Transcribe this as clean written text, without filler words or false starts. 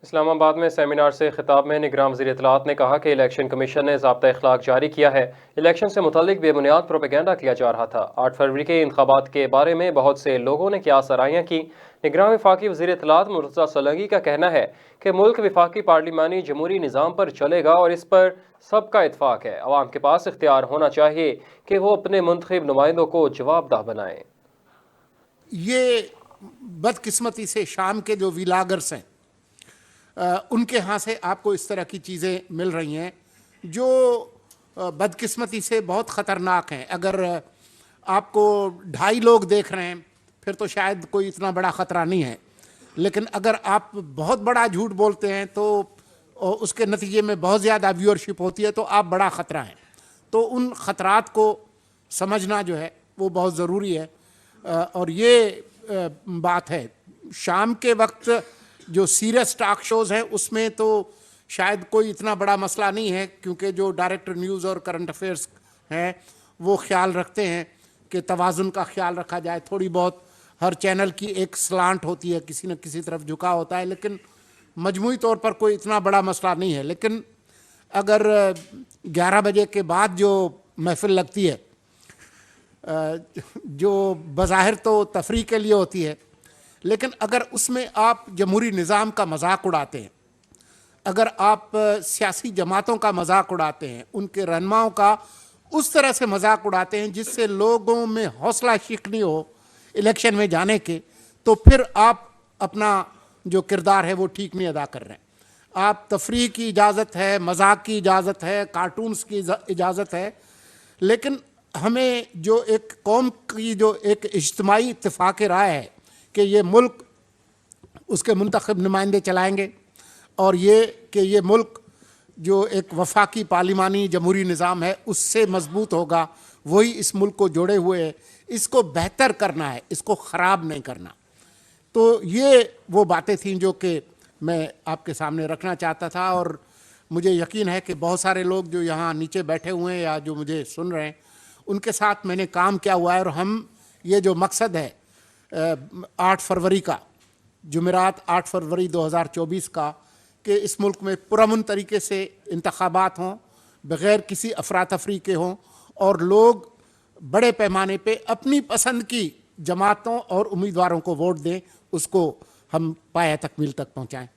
इस्लामाबाद में सेमिनार से खिताब में निगरान वज़ीर इत्तलाआत ने कहा कि इलेक्शन कमीशन ने ज़ाब्ता इखलाक जारी किया है। इलेक्शन से मुतल्लिक बेबुनियाद प्रोपेगेंडा किया जा रहा था। 8 फरवरी के इंतखाबात के बारे में बहुत से लोगों ने क्या सराहियाँ की। निगरान वफाकी वज़ीर इत्तलाआत मुर्तज़ा सोलंकी का कहना है कि मुल्क वफाकी पार्लिमानी जमहूरी निज़ाम पर चलेगा और इस पर सबका इत्फाक है। अवाम के पास इख्तियार होना चाहिए कि वो अपने मुंतखब नुमाइंदों को जवाबदाह बनाएं। ये बदकिस्मती से शाम के जो विलागर्स हैं उनके यहाँ से आपको इस तरह की चीज़ें मिल रही हैं जो बदकिस्मती से बहुत ख़तरनाक हैं। अगर आपको 2.5 लोग देख रहे हैं फिर तो शायद कोई इतना बड़ा ख़तरा नहीं है, लेकिन अगर आप बहुत बड़ा झूठ बोलते हैं तो उसके नतीजे में बहुत ज़्यादा व्यूअरशिप होती है तो आप बड़ा ख़तरा है। तो उन ख़तरात को समझना जो है वो बहुत ज़रूरी है। और ये बात है शाम के वक्त जो सीरियस टॉक शोज़ हैं उसमें तो शायद कोई इतना बड़ा मसला नहीं है, क्योंकि जो डायरेक्टर न्यूज़ और करंट अफेयर्स हैं वो ख्याल रखते हैं कि तवाज़ुन का ख्याल रखा जाए। थोड़ी बहुत हर चैनल की एक स्लांट होती है, किसी न किसी तरफ झुका होता है, लेकिन मजमूई तौर पर कोई इतना बड़ा मसला नहीं है। लेकिन अगर 11 बजे के बाद जो महफिल लगती है जो बज़ाहिर तो तफरीह के लिए होती है, लेकिन अगर उसमें आप जमहूरी निज़ाम का मजाक उड़ाते हैं, अगर आप सियासी जमातों का मजाक उड़ाते हैं, उनके रहनुमाओं का उस तरह से मजाक उड़ाते हैं जिससे लोगों में हौसला शिकनी हो इलेक्शन में जाने के, तो फिर आप अपना जो किरदार है वो ठीक नहीं अदा कर रहे हैं। आप तफरीह की इजाज़त है, मजाक की इजाज़त है, कार्टून्स की इजाज़त है, लेकिन हमें जो एक कौम की जो एक इज्तिमाई इत्तेफाक राय है कि ये मुल्क उसके मुंतखब नुमाइंदे चलाएंगे और ये कि ये मुल्क जो एक वफाकी पार्लिमानी जमहूरी निज़ाम है उससे मजबूत होगा, वही इस मुल्क को जोड़े हुए है। इसको बेहतर करना है, इसको ख़राब नहीं करना। तो ये वो बातें थीं जो कि मैं आपके सामने रखना चाहता था। और मुझे यकीन है कि बहुत सारे लोग जो यहाँ नीचे बैठे हुए हैं या जो मुझे सुन रहे हैं उनके साथ मैंने काम किया हुआ है। और हम ये जो मकसद है 8 फरवरी का, जुमेरात 8 फरवरी 2024 का, कि इस मुल्क में पुरअमन तरीके से इंतखाबात हों, बग़ैर किसी अफरा तफरी के हों और लोग बड़े पैमाने पे अपनी पसंद की जमातों और उम्मीदवारों को वोट दें, उसको हम पाया तकमील तक पहुँचाएँ।